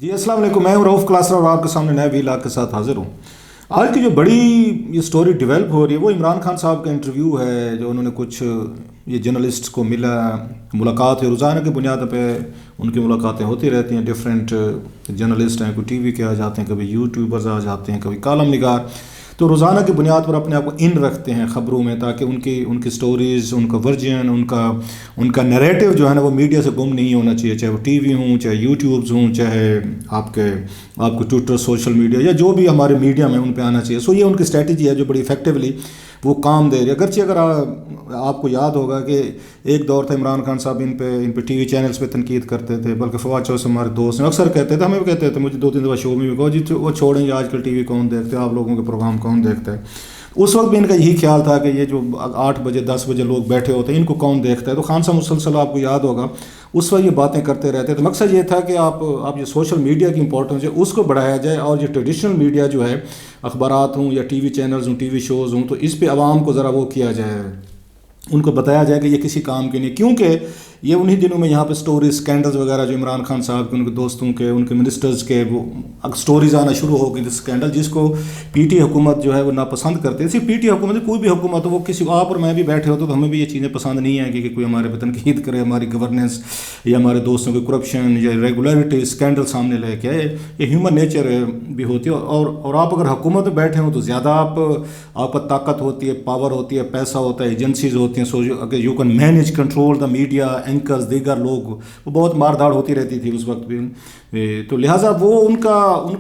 جی السلام علیکم، میں ہوں رؤف کلاسرا اور آپ کے سامنے نئے ویلاگ کے ساتھ حاضر ہوں۔ آج کی جو بڑی یہ سٹوری ڈیولپ ہو رہی ہے وہ عمران خان صاحب کا انٹرویو ہے، جو انہوں نے کچھ یہ جرنلسٹ کو ملا ملاقات ہے، روزانہ کی بنیاد پہ ان کی ملاقاتیں ہوتی رہتی ہیں۔ ڈفرینٹ جرنلسٹ ہیں، کوئی ٹی وی کے آ جاتے ہیں، کبھی یوٹیوبرز آ جاتے ہیں، کبھی کالم نگار، تو روزانہ کی بنیاد پر اپنے آپ کو ان رکھتے ہیں خبروں میں، تاکہ ان کی سٹوریز، ان کا ورژن، ان کا نیریٹو جو ہے نا وہ میڈیا سے گم نہیں ہونا چاہیے، چاہے وہ ٹی وی ہوں، چاہے یوٹیوبز ہوں، چاہے آپ کو ٹویٹر، سوشل میڈیا یا جو بھی ہمارے میڈیا میں ان پہ آنا چاہیے۔ سو یہ ان کی اسٹریٹجی ہے جو بڑی افیکٹولی وہ کام دے رہی ہے۔ اگرچہ اگر آپ کو یاد ہوگا کہ ایک دور تھا عمران خان صاحب ان پہ ٹی وی چینلز پہ تنقید کرتے تھے، بلکہ فواد چوہدری ہمارے دوست ہیں، اکثر کہتے تھے، ہمیں بھی کہتے تھے، مجھے 2-3 دفعہ شو میں بھی کہا جی وہ چھوڑیں یہ آج کل ٹی وی کون دیکھتے ہیں، آپ لوگوں کے پروگرام کون دیکھتا ہے۔ اس وقت بھی ان کا یہی خیال تھا کہ یہ جو 8 بجے 10 بجے لوگ بیٹھے ہوتے ہیں ان کو کون دیکھتا ہے۔ تو خان صاحب مسلسل آپ کو یاد ہوگا اس وقت یہ باتیں کرتے رہتے، تو مقصد یہ تھا کہ آپ یہ سوشل میڈیا کی امپورٹنس ہے اس کو بڑھایا جائے، اور یہ ٹریڈیشنل میڈیا جو ہے، اخبارات ہوں یا ٹی وی چینلز ہوں، ٹی وی شوز ہوں، تو اس پہ عوام کو ذرا وہ کیا جائے، ان کو بتایا جائے کہ یہ کسی کام کے نہیں، کیونکہ یہ انہی دنوں میں یہاں پہ سٹوریز، اسکینڈلز وغیرہ جو عمران خان صاحب کے، ان کے دوستوں کے، ان کے منسٹرز کے، وہ سٹوریز آنا شروع ہو گئی تھی، اسکینڈل، جس کو پی ٹی حکومت جو ہے وہ ناپسند کرتے ہیں۔ صرف پی ٹی حکومت، کوئی بھی حکومت ہو، وہ کسی آپ اور میں بھی بیٹھے ہوتے تو ہمیں بھی یہ چیزیں پسند نہیں ہیں کہ کوئی ہمارے پہ تنقید کرے، ہماری گورننس یا ہمارے دوستوں کی کرپشن یا ریگولیرٹی، اسکینڈل سامنے لے کے آئے۔ یہ ہیومن نیچر بھی ہوتی ہے، اور آپ اگر حکومت میں بیٹھے ہوں تو زیادہ آپ پر طاقت ہوتی ہے، پاور ہوتی ہے، پیسہ ہوتا ہے، ایجنسیز ہوتی ہیں، so you can manage control the media, anchors, دیگر لوگ، وہ بہت مار دھاڑ ہوتی رہتی تھی اس وقت بھی۔ تو لہٰذا وہ ان کا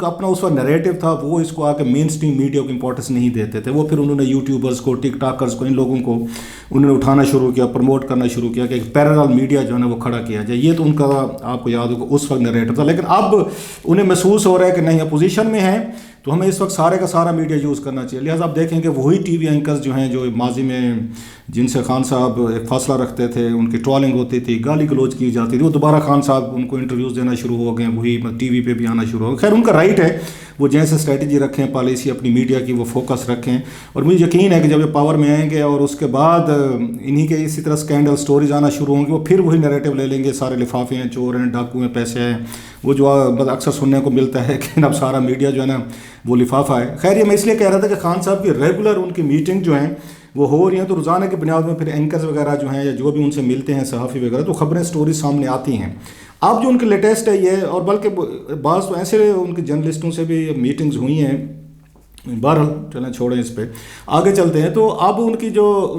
اپنا اس وقت نیریٹو تھا، وہ اس کو آ کے مین اسٹریم میڈیا کو امپورٹنس نہیں دیتے تھے۔ وہ پھر انہوں نے یوٹیوبرز کو، ٹک ٹاکرز کو، ان لوگوں کو انہوں نے اٹھانا شروع کیا، پروموٹ کرنا شروع کیا کہ ایک پیرالل میڈیا جو ہے نا وہ کھڑا کیا جائے۔ یہ تو ان کا آپ کو یاد ہوگا اس وقت نیریٹو تھا، لیکن اب انہیں محسوس ہو رہا ہے کہ نہیں، اپوزیشن میں ہیں تو ہمیں اس وقت سارے کا سارا میڈیا یوز کرنا چاہیے۔ لہٰذا آپ دیکھیں کہ وہی ٹی وی اینکرز جو ہیں، جو ماضی میں جن سے خان صاحب ایک فاصلہ رکھتے تھے، ان کی ٹرولنگ ہوتی تھی، گالی گلوچ کی جاتی تھی، وہ دوبارہ خان صاحب ان کو انٹرویوز دینا شروع ہو گئے، وہی ٹی وی پہ بھی آنا شروع ہو گئے۔ خیر ان کا رائٹ ہے، وہ جیسے اسٹریٹجی رکھیں، پالیسی اپنی میڈیا کی وہ فوکس رکھیں، اور مجھے یقین ہے کہ جب یہ پاور میں آئیں گے اور اس کے بعد انہی کے اسی طرح اسکینڈل سٹوریز آنا شروع ہوں گے، وہ پھر وہی نیریٹو لے لیں گے، سارے لفافے ہیں، چور ہیں، ڈاکو ہیں، پیسے ہیں، وہ جو اکثر سننے کو ملتا ہے کہ اب سارا میڈیا جو ہے نا وہ لفافہ ہے۔ خیر یہ میں اس لیے کہہ رہا تھا کہ خان صاحب کی ریگولر ان کی میٹنگ جو ہیں وہ ہو رہی ہیں، تو روزانہ کی بنیاد میں پھر اینکرز وغیرہ جو ہیں یا جو بھی ان سے ملتے ہیں، صحافی وغیرہ، تو خبریں سٹوریز سامنے آتی ہیں۔ اب جو ان کے لیٹسٹ ہے یہ، اور بلکہ بعض تو ایسے ان کے جرنلسٹوں سے بھی میٹنگز ہوئی ہیں، بہرحال چلیں چھوڑیں، اس پہ آگے چلتے ہیں۔ تو اب ان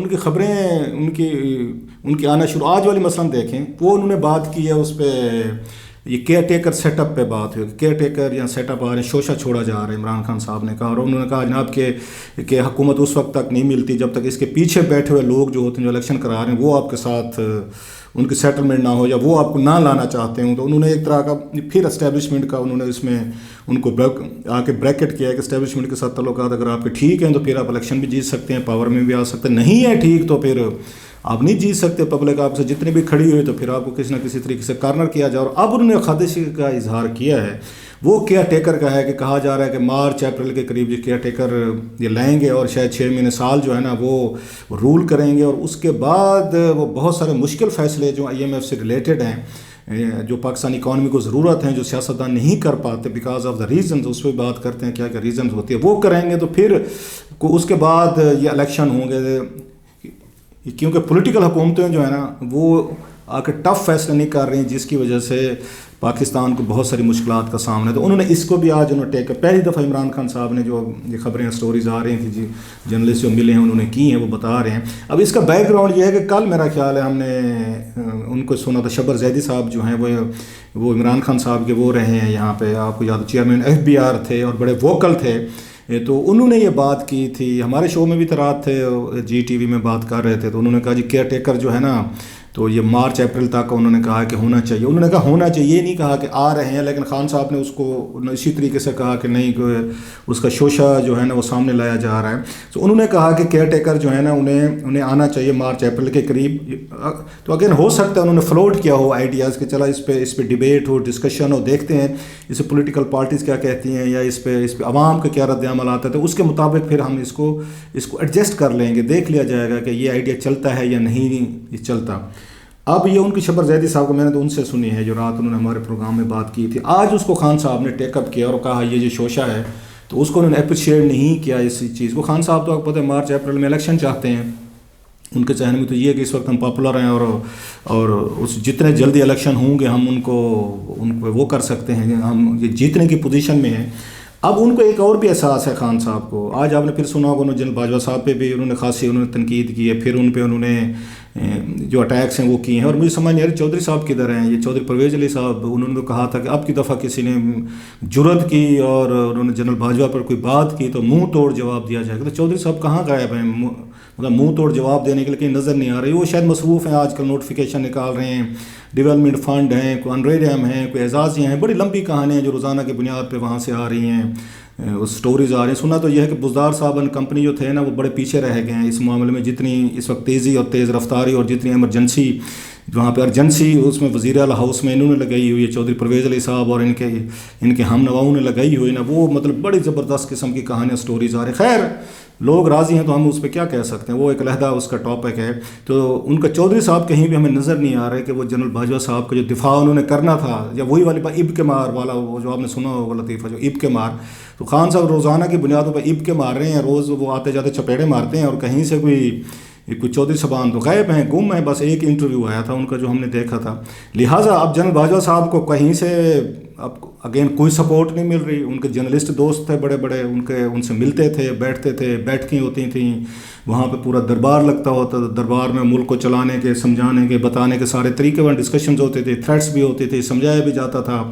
کی خبریں ان کی آنا شروع، آج والی مثلاً دیکھیں، وہ انہوں نے بات کی ہے اس پہ، یہ کیئر ٹیکر سیٹ اپ پہ بات ہوئی، کیئر ٹیکر یا سیٹ اپ آ رہے ہیں، شوشہ چھوڑا جا رہا ہے، عمران خان صاحب نے کہا، اور انہوں نے کہا جناب کہ حکومت اس وقت تک نہیں ملتی جب تک اس کے پیچھے بیٹھے ہوئے لوگ جو ہوتے ہیں، جو الیکشن کرا رہے ہیں، وہ آپ کے ساتھ ان کی سیٹلمنٹ نہ ہو یا وہ آپ کو نہ لانا چاہتے ہوں۔ تو انہوں نے ایک طرح کا پھر اسٹیبلشمنٹ کا انہوں نے اس میں ان کو آ کے بریکٹ کیا ہے کہ اسٹیبلشمنٹ کے ساتھ تعلقات اگر آپ کے ٹھیک ہیں تو پھر آپ الیکشن بھی جیت سکتے ہیں، پاور میں بھی آ سکتے ہیں، نہیں ہے ٹھیک تو پھر آپ نہیں جیت سکتے، پبلک آپ سے جتنے بھی کھڑی ہوئی تو پھر آپ کو کسی نہ کسی طریقے سے کارنر کیا جائے۔ اور اب انہوں نے خدش کا اظہار کیا ہے، وہ کیئر ٹیکر کا ہے، کہ کہا جا رہا ہے کہ مارچ اپریل کے قریب یہ کیئر ٹیکر یہ لائیں گے، اور شاید 6 مہینے سال جو ہے نا وہ رول کریں گے، اور اس کے بعد وہ بہت سارے مشکل فیصلے جو آئی ایم ایف سے ریلیٹڈ ہیں، جو پاکستانی اکانومی کو ضرورت ہیں، جو سیاستدان نہیں کر پاتے بیکاز آف دا ریزنز، اس پہ بات کرتے ہیں کیا کیا ریزنز ہوتی ہے، وہ کریں گے۔ تو پھر اس کے بعد یہ الیکشن ہوں گے، کیونکہ پولیٹیکل حکومتیں جو ہیں نا وہ آ کے ٹف فیصلے نہیں کر رہی ہیں، جس کی وجہ سے پاکستان کو بہت ساری مشکلات کا سامنا ہے۔ تو انہوں نے اس کو بھی آج پہلی دفعہ عمران خان صاحب نے جو یہ خبریں سٹوریز آ رہی تھیں، جرنلسٹ جو ملے ہیں انہوں نے کی ہیں، وہ بتا رہے ہیں۔ اب اس کا بیک گراؤنڈ یہ ہے کہ کل میرا خیال ہے ہم نے ان کو سنا تھا، شبر زیدی صاحب جو ہیں وہ عمران خان صاحب کے وہ رہے ہیں یہاں پہ، آپ کو یاد چیئرمین FBR تھے اور بڑے ووکل تھے، تو انہوں نے یہ بات کی تھی، ہمارے شو میں بھی رات تھے، جی ٹی وی میں بات کر رہے تھے، تو انہوں نے کہا جی کیئر ٹیکر جو ہے نا تو یہ مارچ اپریل تک انہوں نے کہا کہ ہونا چاہیے، انہوں نے کہا ہونا چاہیے، یہ نہیں کہا کہ آ رہے ہیں، لیکن خان صاحب نے اس کو اسی طریقے سے کہا کہ نہیں، اس کا شوشہ جو ہے نا وہ سامنے لایا جا رہا ہے۔ تو انہوں نے کہا کہ کیئر ٹیکر جو ہے نا انہیں آنا چاہیے مارچ اپریل کے قریب۔ تو اگین ہو سکتا ہے انہوں نے فلوٹ کیا ہو آئیڈیاز کہ چلا اس پہ ڈیبیٹ ہو، ڈسکشن ہو، دیکھتے ہیں اسے پولیٹیکل پارٹیز کیا کہتی ہیں یا اس پہ عوام کا کیا رد عمل آتا ہے، تو اس کے مطابق پھر ہم اس کو ایڈجسٹ کر لیں گے، دیکھ لیا جائے گا کہ یہ آئیڈیا چلتا ہے یا نہیں یہ چلتا۔ اب یہ ان کی شبر زیدی صاحب کو میں نے تو ان سے سنی ہے جو رات انہوں نے ہمارے پروگرام میں بات کی تھی، آج اس کو خان صاحب نے ٹیک اپ کیا اور کہا یہ جو شوشہ ہے، تو اس کو انہوں نے اپریشیٹ نہیں کیا اس چیز کو. خان صاحب تو آپ کو پتہ ہے مارچ اپریل میں الیکشن چاہتے ہیں، ان کے ذہن میں تو یہ ہے کہ اس وقت ہم پاپولر ہیں اور اس جتنے جلدی الیکشن ہوں گے ہم ان کو وہ کر سکتے ہیں، ہم یہ جیتنے کی پوزیشن میں ہیں. اب ان کو ایک اور بھی احساس ہے خان صاحب کو. آج آپ نے پھر سنا ہوگا جنرل باجوہ صاحب پہ بھی انہوں نے خاصی تنقید کی ہے، پھر ان پہ انہوں نے جو اٹیکس ہیں وہ کیے ہیں. اور مجھے سمجھ نہیں آ رہی چودھری صاحب کدھر ہیں، یہ چودھری پرویز علی صاحب، انہوں نے تو کہا تھا کہ اب کی دفعہ کسی نے جرت کی اور انہوں نے جنرل باجوہ پر کوئی بات کی تو منہ توڑ جواب دیا جائے گا. تو چودھری صاحب کہاں غائب ہیں، مطلب منہ توڑ جواب دینے کے لیے کہیں نظر نہیں آ رہی. وہ شاید مصروف ہیں، آج کل نوٹیفیکیشن نکال رہے ہیں، ڈیولپمنٹ فنڈ ہیں، کوئی انریڈیم ہیں، کوئی اعزازیاں ہیں، بڑی لمبی کہانیاں ہیں جو روزانہ کی بنیاد پہ وہاں سے آ رہی ہیں، سٹوریز آ رہی ہیں. سنا تو یہ ہے کہ بزدار صاحب اینڈ کمپنی جو تھے نا وہ بڑے پیچھے رہ گئے ہیں اس معاملے میں. جتنی اس وقت تیزی اور تیز رفتاری اور جتنی ایمرجنسی وہاں پہ ارجنسی اس میں وزیر اعلیٰ ہاؤس میں انہوں نے لگائی ہوئی ہے، چودھری پرویز علی صاحب اور ان کے ہم نواؤں نے لگائی ہوئی نا، وہ مطلب بڑی زبردست قسم کی کہانیاں سٹوریز آ رہی. خیر لوگ راضی ہیں تو ہم اس پہ کیا کہہ سکتے ہیں، وہ ایک علیحدہ اس کا ٹاپک ہے. تو ان کا چودھری صاحب کہیں بھی ہمیں نظر نہیں آ رہا ہے کہ وہ جنرل باجوہ صاحب کا جو دفاع انہوں نے کرنا تھا، یا وہی والی اب کے مار والا وہ جو آپ نے سنا ہوگا لطیفہ، جو اب کے مار. تو خان صاحب روزانہ کی بنیادوں پہ اب کے مار رہے ہیں، روز وہ آتے جاتے چپیڑے مارتے ہیں، اور کہیں سے کوئی چودھری صاحبان تو غائب ہیں، گم ہیں. بس ایک انٹرویو آیا تھا ان کا جو ہم نے دیکھا تھا. لہٰذا اب جنرل باجوہ صاحب کو کہیں سے اب اگین کوئی سپورٹ نہیں مل رہی. ان کے جرنلسٹ دوست تھے بڑے بڑے، ان سے ملتے تھے، بیٹھتے تھے، بیٹھکیں ہوتی تھیں وہاں پہ، پورا دربار لگتا ہوتا تھا. دربار میں ملک کو چلانے کے، سمجھانے کے، بتانے کے سارے طریقے، وہاں ڈسکشنز ہوتے تھے، تھریٹس بھی ہوتے تھے، سمجھایا بھی جاتا تھا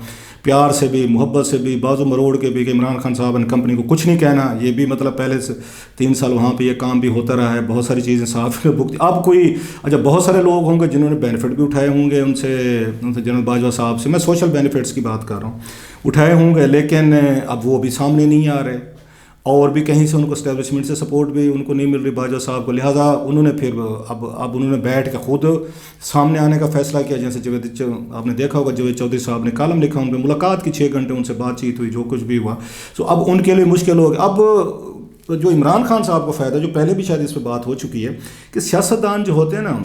پیار سے بھی، محبت سے بھی، بازو مروڑ کے بھی، کہ عمران خان صاحب اینڈ کمپنی کو کچھ نہیں کہنا. یہ بھی مطلب پہلے سے 3 سال وہاں پہ یہ کام بھی ہوتا رہا ہے، بہت ساری چیزیں صاف بکتی. اب کوئی اچھا بہت سارے لوگ ہوں گے جنہوں نے بینیفٹ بھی اٹھائے ہوں گے ان سے جنرل باجوہ صاحب سے، میں سوشل بینیفٹس کی بات کر رہا ہوں، اٹھائے ہوں گے، لیکن اب وہ بھی سامنے نہیں آ رہے، اور بھی کہیں سے ان کو اسٹیبلشمنٹ سے سپورٹ بھی ان کو نہیں مل رہی باجوہ صاحب کو. لہٰذا انہوں نے پھر اب انہوں نے بیٹھ کے خود سامنے آنے کا فیصلہ کیا. جیسے جاوید آپ نے دیکھا ہوگا جاوید چودھری صاحب نے کالم لکھا، ان پہ ملاقات کی 6 گھنٹے ان سے بات چیت ہوئی، جو کچھ بھی ہوا. سو اب ان کے لیے مشکل ہو گیا. اب جو عمران خان صاحب کو فائدہ، جو پہلے بھی شاید اس پہ بات ہو چکی ہے، کہ سیاستدان جو ہوتے ہیں نا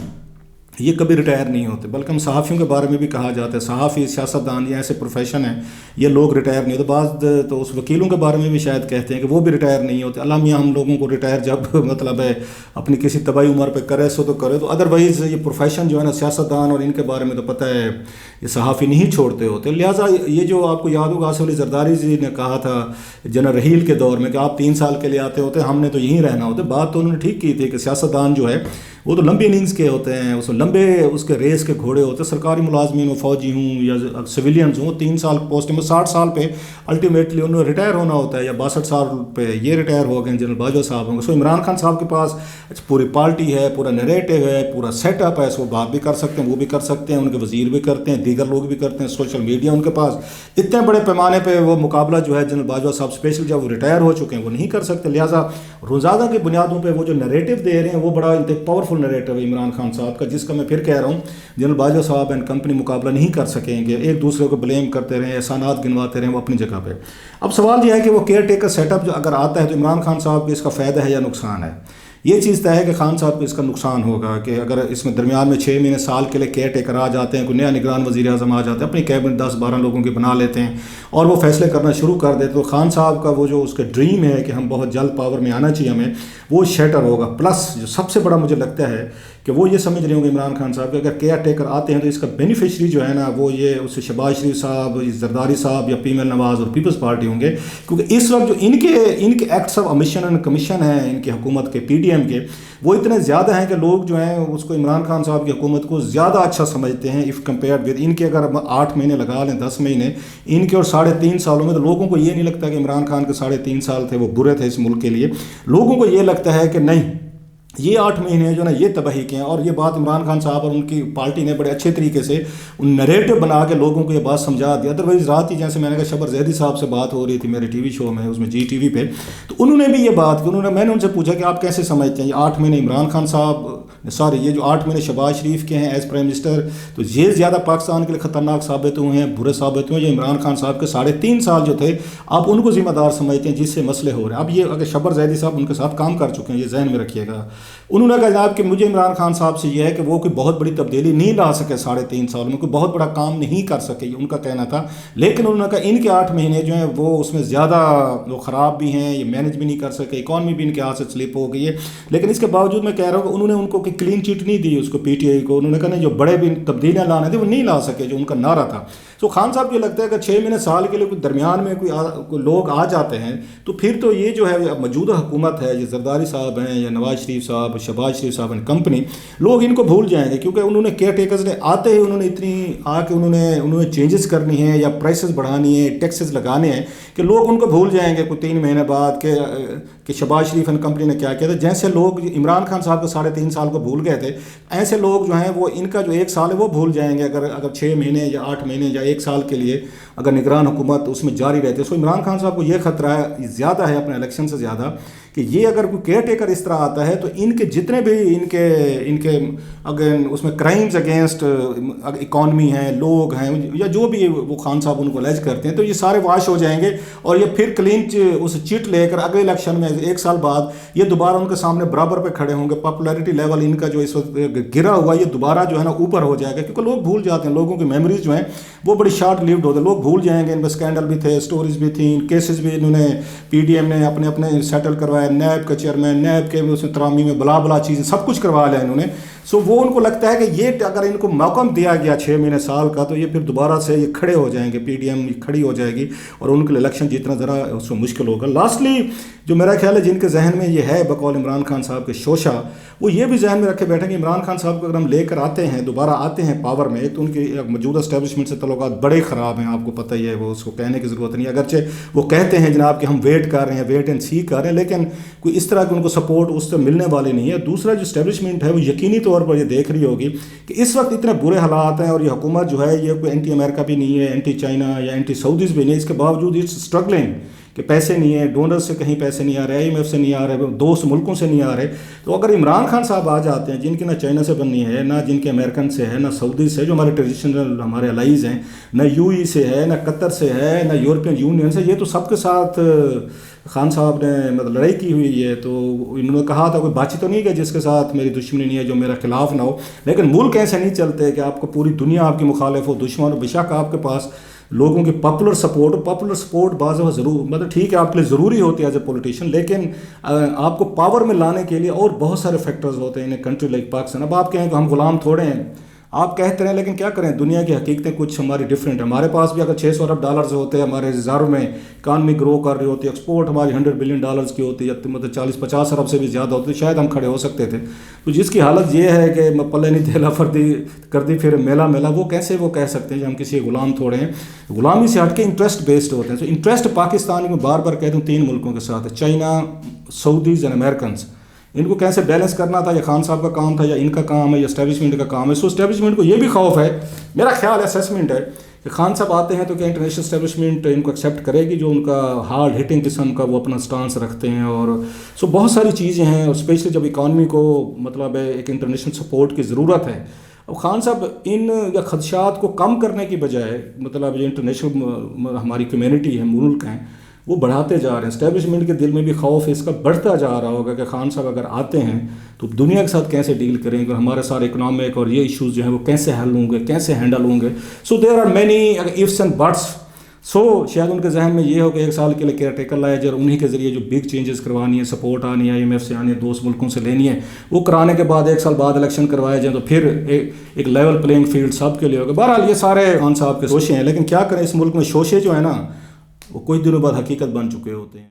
یہ کبھی ریٹائر نہیں ہوتے، بلکہ ہم صحافیوں کے بارے میں بھی کہا جاتا ہے صحافی، سیاستدان، یہ ایسے پروفیشن ہیں یہ لوگ ریٹائر نہیں ہوتے. بعض تو اس وکیلوں کے بارے میں بھی شاید کہتے ہیں کہ وہ بھی ریٹائر نہیں ہوتے. اللہ میاں ہم لوگوں کو ریٹائر جب مطلب ہے اپنی کسی طبعی عمر پہ کرے سو تو کرے، تو ادروائز یہ پروفیشن جو ہے نا سیاستدان اور ان کے بارے میں تو پتہ ہے یہ صحافی نہیں چھوڑتے ہوتے. لہٰذا یہ جو آپ کو یاد ہوگا آصف علی زرداری جی نے کہا تھا جنرل رحیل کے دور میں کہ آپ 3 سال کے لیے آتے ہوتے، ہم نے تو یہیں رہنا ہوتا. بات تو انہوں نے ٹھیک کی تھی کہ سیاستدان جو ہے وہ تو لمبی اننگز کے ہوتے ہیں، اس میں لمبے اس کے ریس کے گھوڑے ہوتے ہیں. سرکاری ملازمین ہوں، فوجی ہوں یا سویلینز ہوں، 3 سال پوسٹ میں 60 سال پہ الٹیمیٹلی انہوں نے ریٹائر ہونا ہوتا ہے، یا 62 سال پہ یہ ریٹائر ہو گئے جنرل باجوہ صاحب ہوں گے. سو عمران خان صاحب کے پاس پوری پارٹی ہے، پورا نیریٹو ہے، پورا سیٹ اپ ہے، سو بات بھی کر سکتے ہیں، وہ بھی کر سکتے ہیں، ان کے وزیر بھی کرتے ہیں، دیگر لوگ بھی کرتے ہیں، سوشل میڈیا ان کے پاس. اتنے بڑے پیمانے پہ وہ مقابلہ جو ہے جنرل باجوہ صاحب اسپیشل جب وہ ریٹائر ہو چکے ہیں وہ نہیں کر سکتے. لہٰذا روزانہ کی بنیادوں پہ وہ جو نیریٹو دے رہے ہیں وہ بڑا پاورفل نیریٹو ہے عمران خان صاحب کا، جس کا میں پھر کہہ رہا ہوں جنرل باجوہ صاحب اینڈ کمپنی مقابلہ نہیں کر سکیں گے. ایک دوسرے کو بلیم کرتے رہیں، احسانات گنواتے رہیں، وہ اپنی جگہ پہ. اب سوال یہ ہے کہ وہ کیئر ٹیکر سیٹ اپ جو اگر آتا ہے تو عمران خان صاحب کو اس کا فائدہ ہے یا نقصان ہے. یہ چیز طے ہے کہ خان صاحب کو اس کا نقصان ہوگا کہ اگر اس میں درمیان میں 6 مہینے سال کے لیے کیئر ٹیکر آ جاتے ہیں، کوئی نیا نگران وزیر اعظم آ جاتے ہیں، اپنی کیبنٹ 10-12 لوگوں کی بنا لیتے ہیں اور وہ فیصلے کرنا شروع کر دیتے، تو خان صاحب کا وہ جو اس کا ڈریم ہے کہ ہم بہت جلد پاور میں آنا چاہیے ہمیں، وہ شیٹر ہوگا. پلس جو سب سے بڑا مجھے لگتا ہے کہ وہ یہ سمجھ رہے ہوں گے عمران خان صاحب کہ اگر کیئر ٹیکر آتے ہیں تو اس کا بینیفیشری جو ہے نا وہ یہ اس سے شہباز شریف صاحب، زرداری صاحب یا پی ایم ایل نواز اور پیپلز پارٹی ہوں گے. کیونکہ اس وقت جو ان کے acts of emission and commission ہیں ان کی حکومت کے، پی ڈی ایم کے، وہ اتنے زیادہ ہیں کہ لوگ جو ہیں اس کو عمران خان صاحب کی حکومت کو زیادہ اچھا سمجھتے ہیں اف کمپیئرڈ ود ان کے. اگر 8 مہینے لگا لیں، 10 مہینے ان کے اور 3.5 سالوں میں، تو لوگوں کو یہ نہیں لگتا کہ عمران خان کے 3.5 سال تھے وہ برے تھے اس ملک کے لیے. لوگوں کو یہ لگتا ہے کہ نہیں، یہ 8 مہینے جو ہے نا یہ تباہی کے ہیں. اور یہ بات عمران خان صاحب اور ان کی پارٹی نے بڑے اچھے طریقے سے نیریٹو بنا کے لوگوں کو یہ بات سمجھا دی. ادروائز رات ہی جیسے میں نے کہا شبر زیدی صاحب سے بات ہو رہی تھی میرے ٹی وی شو میں، اس میں جی ٹی وی پہ، تو انہوں نے بھی یہ بات کی. میں نے ان سے پوچھا کہ آپ کیسے سمجھتے ہیں یہ 8 مہینے عمران خان صاحب سوری یہ جو 8 مہینے شہباز شریف کے ہیں ایز پرائم منسٹر، تو یہ زیادہ پاکستان کے لیے خطرناک ثابت ہوئے ہیں، برے ثابت ہوئے ہیں۔ یہ عمران خان صاحب کے 3.5 سال جو تھے آپ ان کو ذمہ دار سمجھتے ہیں جس سے مسئلے ہو رہے ہیں۔ اب یہ اگر شبر زیدی صاحب ان کے ساتھ کام کر چکے ہیں، یہ ذہن میں رکھیے گا۔ انہوں نے کہا جناب کہ مجھے عمران خان صاحب سے یہ ہے کہ وہ کوئی بہت بڑی تبدیلی نہیں لا سکے 3.5 سال میں، کوئی بہت بڑا کام نہیں کر سکے، یہ ان کا کہنا تھا۔ لیکن انہوں نے کہا ان کے 8 مہینے جو ہیں وہ اس میں زیادہ وہ خراب بھی ہیں، یہ مینج بھی نہیں کر سکے، اکانومی بھی ان کے ہاتھ سے سلپ ہو گئی ہے۔ لیکن اس کے باوجود میں کہہ رہا ہوں کہ انہوں نے ان کو کہ کلین چٹ نہیں دی اس کو پی ٹی آئی کو، انہوں نے کہا نہیں جو بڑے بھی تبدیلیاں لانے تھے وہ نہیں لا سکے جو ان کا نعرہ تھا۔ تو خان صاحب کو یہ لگتا ہے کہ 6 مہینے سال کے لیے کوئی درمیان میں کوئی لوگ آ جاتے ہیں تو پھر تو یہ جو ہے موجودہ حکومت ہے، یہ زرداری صاحب ہیں یا نواز شریف صاحب، شہباز شریف صاحب اینڈ کمپنی، لوگ ان کو بھول جائیں گے، کیونکہ انہوں نے کیئر ٹیکرز نے آتے ہی انہوں نے اتنی آ کے انہوں نے چینجز کرنی ہے یا پرائسز بڑھانی ہے، ٹیکسز لگانے ہیں کہ لوگ ان کو بھول جائیں گے کوئی 3 مہینے بعد کہ شہباز شریف اینڈ کمپنی نے کیا کیا تھا۔ جیسے لوگ عمران خان صاحب کو 3.5 سال کو بھول گئے تھے، ایسے لوگ جو ہیں وہ ان کا جو 1 سال ہے وہ بھول جائیں گے اگر 6 مہینے یا 8 مہینے یا 1 سال کے لیے اگر نگران حکومت اس میں جاری رہتے۔ سو عمران خان صاحب کو یہ خطرہ ہے زیادہ ہے اپنے الیکشن سے زیادہ کہ یہ اگر کوئی کیئر ٹیکر اس طرح آتا ہے تو ان کے جتنے بھی ان کے اگر اس میں کرائمز اگینسٹ اکانومی ہیں، لوگ ہیں یا جو بھی وہ خان صاحب ان کو لیج کرتے ہیں تو یہ سارے واش ہو جائیں گے، اور یہ پھر کلین اس چٹ لے کر اگلے الیکشن میں 1 سال بعد یہ دوبارہ ان کے سامنے برابر پہ کھڑے ہوں گے۔ پاپولیرٹی لیول ان کا جو اس وقت گرا ہوا یہ دوبارہ جو ہے نا اوپر ہو جائے گا، کیونکہ لوگ بھول جاتے ہیں، لوگوں کی میموریز جو ہیں وہ بڑی شارٹ لیوڈ ہوتے ہیں، لوگ بھول جائیں گے۔ ان میں اسکینڈل بھی تھے، سٹوریز بھی تھیں، کیسز بھی انہوں نے پی ڈی ایم نے اپنے سیٹل کروایا، نیب کا چیئرمین، نیب کے اس میں ترامی میں بلا چیزیں سب کچھ کروا لیا انہوں نے۔ سو وہ ان کو لگتا ہے کہ یہ اگر ان کو موقع دیا گیا 6 مہینے سال کا تو یہ پھر دوبارہ سے یہ کھڑے ہو جائیں گے، پی ڈی ایم کھڑی ہو جائے گی اور ان کے لیے الیکشن جتنا ذرا اس کو مشکل ہوگا۔ لاسٹلی جو میرا خیال ہے جن کے ذہن میں یہ ہے بقول عمران خان صاحب کے شوشہ، وہ یہ بھی ذہن میں رکھے بیٹھیں کہ عمران خان صاحب کو اگر ہم لے کر آتے ہیں دوبارہ آتے ہیں پاور میں، تو ان کی موجودہ اسٹیبلشمنٹ سے تعلقات بڑے خراب ہیں، آپ کو پتہ ہی ہے، وہ اس کو کہنے کی ضرورت نہیں، اگرچہ وہ کہتے ہیں جناب کہ ہم ویٹ کر رہے ہیں، ویٹ اینڈ سی کر رہے ہیں، لیکن کوئی اس طرح کی ان کو سپورٹ اس سے ملنے والی نہیں ہے۔ دوسرا جو اسٹیبلشمنٹ ہے وہ یقینی طور پر یہ دیکھ رہی ہوگی کہ اس وقت اتنے برے حالات ہیں اور یہ حکومت جو ہے یہ کوئی اینٹی امریکہ بھی نہیں ہے، اینٹی چائنا یا اینٹی سعودیز بھی نہیں، اس کے باوجود اٹس اسٹرگلنگ کہ پیسے نہیں ہیں، ڈونر سے کہیں پیسے نہیں آ رہے، آئی ایم ایف سے نہیں آ رہے، دوست ملکوں سے نہیں آ رہے۔ تو اگر عمران خان صاحب آ جاتے ہیں جن کی نہ چائنا سے بننی ہے، نہ جن کے امریکن سے ہے، نہ سعودی سے جو ہمارے ٹریڈیشنل ہمارے الائیز ہیں، نہ یو ای سے ہے، نہ قطر سے ہے، نہ یورپین یونین سے، یہ تو سب کے ساتھ خان صاحب نے مطلب لڑائی کی ہوئی ہے۔ تو انہوں نے کہا تھا کوئی بات چیت تو نہیں کہ جس کے ساتھ میری دشمنی نہیں ہے، جو میرا خلاف نہ ہو، لیکن ملک ایسے نہیں چلتے کہ آپ کو پوری دنیا آپ کی مخالف ہو، دشمن ہو۔ بے شک آپ کے پاس لوگوں کی پاپولر سپورٹ بعض دفعہ ضرور مطلب ٹھیک ہے آپ کے لیے ضروری ہوتی ہے ایز اے پولیٹیشین، لیکن آپ کو پاور میں لانے کے لیے اور بہت سارے فیکٹرز ہوتے ہیں ان کنٹری لائک پاکستان۔ اب آپ کہیں کہ ہم غلام تھوڑے ہیں، آپ کہتے ہیں، لیکن کیا کریں، دنیا کی حقیقتیں کچھ ہماری ڈفرینٹ ہیں۔ ہمارے پاس بھی اگر 600 ارب ڈالرز ہوتے ہیں ہمارے ریزرو میں، اکانومی گرو کر رہی ہوتی ہے، ایکسپورٹ ہماری 100 بلین ڈالرز کی ہوتی ہے، مطلب 40-50 ارب سے بھی زیادہ ہوتی ہے، شاید ہم کھڑے ہو سکتے تھے۔ تو جس کی حالت یہ ہے کہ پلے نہیں تھیلا فردی کر دی پھر میلا وہ کیسے وہ کہہ سکتے ہیں کہ ہم کسی غلام تھوڑے ہیں؟ غلامی سے ہٹ کے انٹرسٹ بیسڈ ہوتے ہیں۔ تو انٹرسٹ پاکستان میں بار بار کہتا ہوں 3 ملکوں کے ساتھ ہے، چائنا، سعودیز اینڈ امریکنز۔ ان کو کیسے بیلنس کرنا تھا، یہ خان صاحب کا کام تھا یا ان کا کام ہے یا اسٹیبلشمنٹ کا کام ہے؟ سو اسٹیبلشمنٹ کو یہ بھی خوف ہے، میرا خیال اسیسمنٹ ہے کہ خان صاحب آتے ہیں تو کیا انٹرنیشنل اسٹیبلشمنٹ ان کو ایکسیپٹ کرے گی جو ان کا ہارڈ ہٹنگ قسم کا وہ اپنا سٹانس رکھتے ہیں؟ اور سو بہت ساری چیزیں ہیں، اور اسپیشلی جب اکانومی کو مطلب ایک انٹرنیشنل سپورٹ کی ضرورت ہے۔ اب خان صاحب ان خدشات کو کم کرنے کی بجائے مطلب جو انٹرنیشنل ہماری کمیونٹی ہے، ملک ہیں، وہ بڑھاتے جا رہے ہیں۔ اسٹیبلشمنٹ کے دل میں بھی خوف اس کا بڑھتا جا رہا ہوگا کہ خان صاحب اگر آتے ہیں تو دنیا کے ساتھ کیسے ڈیل کریں گے، ہمارے سارے اکنامک اور یہ ایشوز جو ہیں وہ کیسے حل ہوں گے، کیسے ہینڈل ہوں گے۔ So there are many ifs and buts. So شاید ان کے ذہن میں یہ ہو کہ 1 سال کے لیے کیئر ٹیکر لایا جائے اور انہی کے ذریعے جو بگ چینجز کروانی ہے، سپورٹ آنی ہے، آئی ایم ایف سے آنی ہے، دوست ملکوں سے لینی ہے، وہ کرانے کے بعد 1 سال بعد الیکشن کروایا جائے تو پھر ایک لیول پلینگ فیلڈ سب کے لیے ہوگا۔ بہرحال یہ سارے خان صاحب کے شوشے ہیں، لیکن کیا کریں، اس ملک میں شوشے جو ہیں نا وہ کچھ دنوں بعد حقیقت بن چکے ہوتے ہیں۔